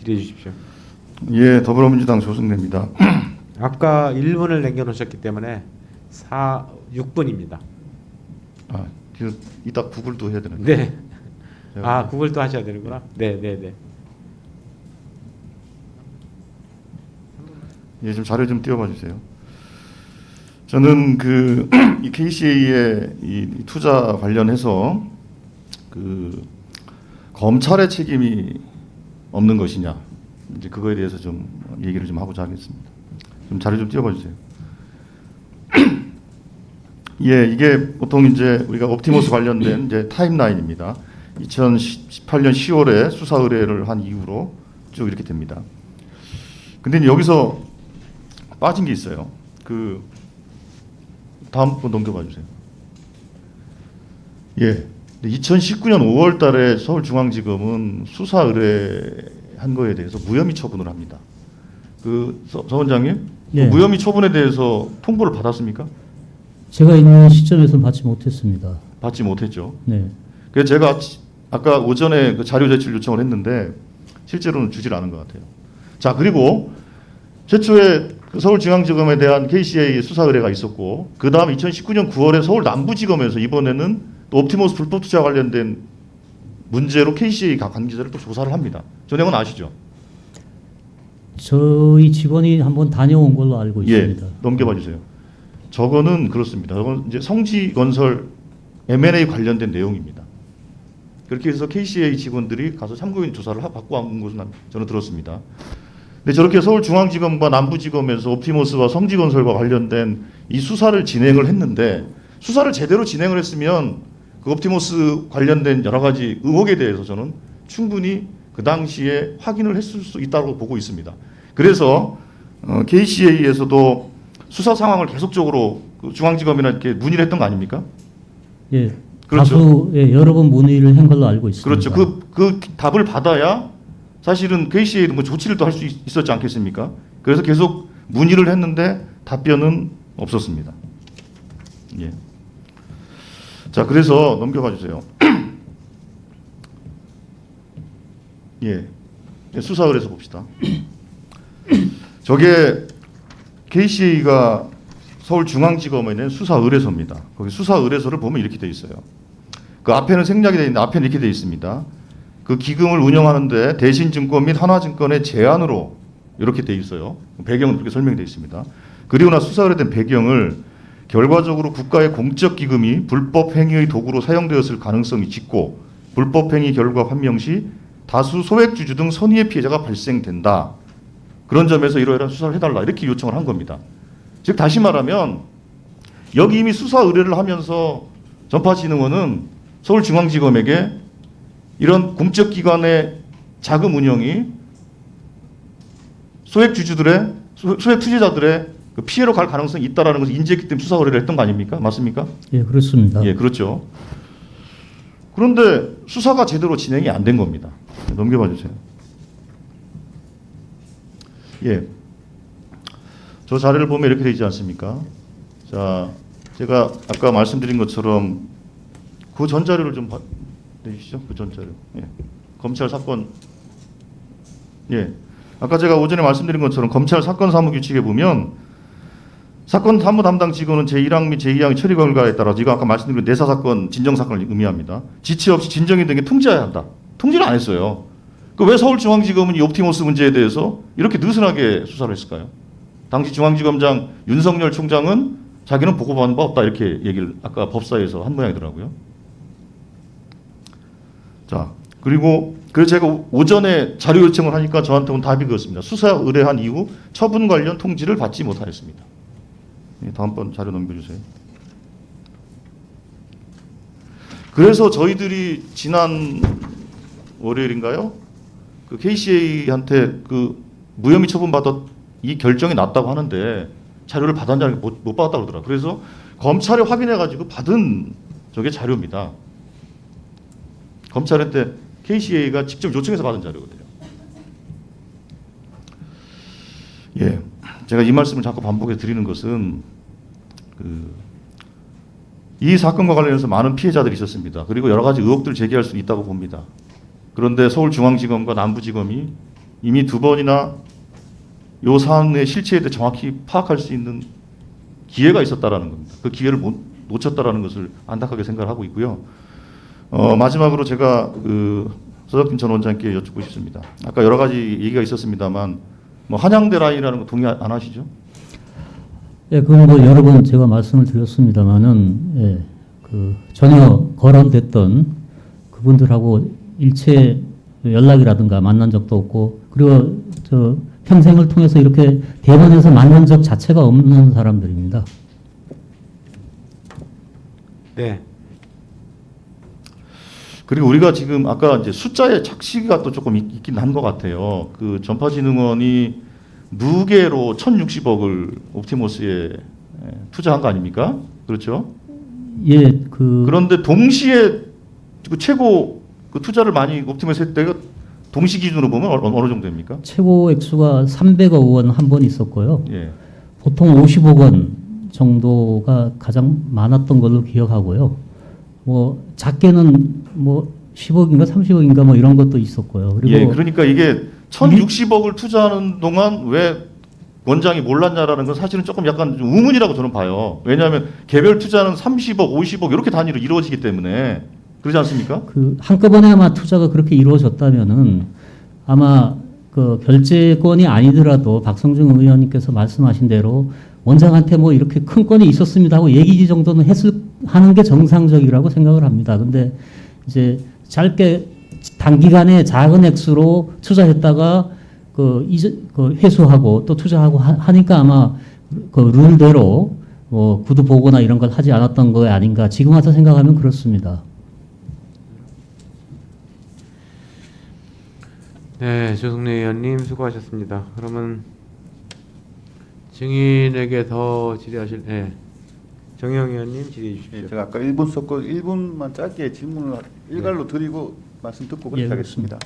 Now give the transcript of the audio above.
질의해 주십시오. 예, 더불어민주당 조승래입니다. 아까 1분을 남겨놓으셨기 때문에 6분입니다. 아, 이따 구글도 해야 되는데. 네. 아, 구글도 하셔야 되는구나. 네. 예, 좀 자료 좀 띄워봐 주세요. 저는 이 KCA의 이 투자 관련해서 검찰의 책임이 없는 것이냐, 이제 그거에 대해서 좀 얘기를 좀 하고자 하겠습니다. 좀 자료 좀 띄워봐 주세요. 예, 이게 보통 이제 우리가 옵티머스 관련된 이제 타임라인입니다. 2018년 10월에 수사 의뢰를 한 이후로 쭉 이렇게 됩니다. 근데 여기서 빠진 게 있어요. 다음 번 넘겨봐 주세요. 예, 2019년 5월달에 서울중앙지검은 수사 의뢰한 거에 대해서 무혐의 처분을 합니다. 서 원장님, 네. 무혐의 처분에 대해서 통보를 받았습니까? 제가 있는 시점에서는 받지 못했습니다. 받지 못했죠. 네. 그래서 제가 아까 오전에 그 자료 제출 요청을 했는데 실제로는 주질 않은 것 같아요. 자, 그리고 최초에 서울중앙지검에 대한 KCA 수사 의뢰가 있었고, 그 다음 2019년 9월에 서울 남부지검에서 이번에는 또 옵티머스 불법 투자 관련된 문제로 KCA 관계자를 또 조사를 합니다. 저 내용은 아시죠? 저희 직원이 한번 다녀온 걸로 알고 있습니다. 예, 넘겨봐 주세요. 저거는 그렇습니다. 저건 이제 성지건설 M&A 관련된 내용입니다. 그렇게 해서 KCA 직원들이 가서 참고인 조사를 받고 온 것은 저는 들었습니다. 근데 저렇게 서울중앙지검과 남부지검에서 옵티머스와 성지건설과 관련된 이 수사를 진행을 했는데, 수사를 제대로 진행을 했으면 그 옵티머스 관련된 여러 가지 의혹에 대해서 저는 충분히 그 당시에 확인을 했을 수 있다고 보고 있습니다. 그래서 KCA에서도 수사 상황을 계속적으로 중앙지검이나 이렇게 문의를 했던 거 아닙니까? 예. 그렇죠. 다수 여러 번 문의를 한 걸로 알고 있습니다. 그렇죠. 그 답을 받아야 사실은 KCA도 뭐 조치를 또 할 수 있었지 않겠습니까? 그래서 계속 문의를 했는데 답변은 없었습니다. 예. 자, 그래서 넘겨봐 주세요. 예. 수사 의뢰서 봅시다. 저게 KCA가 서울중앙지검에 낸 수사 의뢰서입니다. 거기 수사 의뢰서를 보면 이렇게 돼 있어요. 그 앞에는 생략이 돼 있는데 앞에는 이렇게 돼 있습니다. 그 기금을 운영하는데 대신증권 및 하나증권의 제안으로 이렇게 돼 있어요. 배경은 그렇게 설명이 돼 있습니다. 그리고 나 수사 의뢰된 배경을 결과적으로 국가의 공적 기금이 불법 행위의 도구로 사용되었을 가능성이 짙고 불법 행위 결과 판명 시 다수 소액주주 등 선의의 피해자가 발생된다. 그런 점에서 이러이러한 수사를 해달라, 이렇게 요청을 한 겁니다. 즉 다시 말하면 여기 이미 수사 의뢰를 하면서 전파진흥원은 서울중앙지검에게 이런 공적 기관의 자금 운영이 소액 투자자들의 그 피해로 갈 가능성이 있다라는 것을 인지했기 때문에 수사 의뢰를 했던 거 아닙니까? 맞습니까? 예, 그렇습니다. 예, 그렇죠. 그런데 수사가 제대로 진행이 안 된 겁니다. 넘겨봐 주세요. 예. 저 자료를 보면 이렇게 되어 있지 않습니까? 자, 제가 아까 말씀드린 것처럼 그 전자료를 좀 내주시죠. 그 전자료. 예. 검찰 사건. 예. 아까 제가 오전에 말씀드린 것처럼 검찰 사건 사무 규칙에 보면 사건 사무 담당 직원은 제1항 및 제2항 처리 결과에 따라, 이거 아까 말씀드린 내사 사건, 진정 사건을 의미합니다. 지체 없이 진정인 등에 통지해야 한다. 통지를 안 했어요. 그 왜 서울중앙지검은 이 옵티머스 문제에 대해서 이렇게 느슨하게 수사를 했을까요? 당시 중앙지검장 윤석열 총장은 자기는 보고받은 바 없다, 이렇게 얘기를 아까 법사위에서 한 모양이더라고요. 자, 그리고 그래서 제가 오전에 자료 요청을 하니까 저한테 온 답이 그렇습니다. 수사 의뢰한 이후 처분 관련 통지를 받지 못하였습니다. 예, 다음번 자료 넘겨주세요. 그래서 저희들이 지난 월요일인가요? 그 KCA한테 그 무혐의 처분받았 이 결정이 났다고 하는데 자료를 받았냐는 못 받았다고 그러더라고요. 그래서 검찰에 확인해가지고 받은 저게 자료입니다. 검찰한테 KCA가 직접 요청해서 받은 자료거든요. 예, 제가 이 말씀을 자꾸 반복해 드리는 것은 이 사건과 관련해서 많은 피해자들이 있었습니다. 그리고 여러 가지 의혹들을 제기할 수 있다고 봅니다. 그런데 서울중앙지검과 남부지검이 이미 2번이나 요 사안의 실체에 대해 정확히 파악할 수 있는 기회가 있었다라는 겁니다. 그 기회를 놓쳤다라는 것을 안타깝게 생각을 하고 있고요. 마지막으로 제가 서석진 전 원장님께 여쭙고 싶습니다. 아까 여러 가지 얘기가 있었습니다만 뭐 한양대 라인이라는 거 동의 안 하시죠? 예, 그건 뭐 여러 번 제가 말씀을 드렸습니다만은 예, 전혀 거론됐던 그분들하고 일체 연락이라든가 만난 적도 없고 그리고 평생을 통해서 이렇게 대면에서 만난 적 자체가 없는 사람들입니다. 네. 그리고 우리가 지금 아까 이제 숫자의 착시가 또 조금 있긴 한 것 같아요. 그 전파진흥원이 무게로 1,060억을 옵티머스에 투자한 거 아닙니까? 그렇죠? 예, 그런데 동시에 그 최고 그 투자를 많이 옵티머스 했을 때가 동시 기준으로 보면 어느 정도 됩니까? 최고 액수가 300억 원 한 번 있었고요. 예. 보통 50억 원 정도가 가장 많았던 걸로 기억하고요. 뭐 작게는 뭐 10억인가 30억인가 뭐 이런 것도 있었고요. 그리고 예, 그러니까 이게 1,060억을 투자하는 동안 왜 원장이 몰랐냐라는 건 사실은 조금 약간 좀 의문이라고 저는 봐요. 왜냐하면 개별 투자는 30억, 50억 이렇게 단위로 이루어지기 때문에 그러지 않습니까? 한꺼번에 아마 투자가 그렇게 이루어졌다면은 아마 그 결재권이 아니더라도 박성중 의원님께서 말씀하신 대로 원장한테 뭐 이렇게 큰 건이 있었습니다 하고 얘기 정도는 하는 게 정상적이라고 생각을 합니다. 근데 이제 짧게 단기간에 작은 액수로 투자했다가 회수하고 또 투자하고 하니까 아마 그 룰대로 구두 보거나 이런 걸 하지 않았던 거 아닌가 지금 와서 생각하면 그렇습니다. 네, 조승래 의원님 수고하셨습니다. 그러면 증인에게 더 질의하실, 네. 정영 의원님 질의해 주십시오. 예, 제가 아까 1분 썼고 1분만 짧게 질문을 일괄로 드리고 말씀 듣고 그렇게 예, 하겠습니다.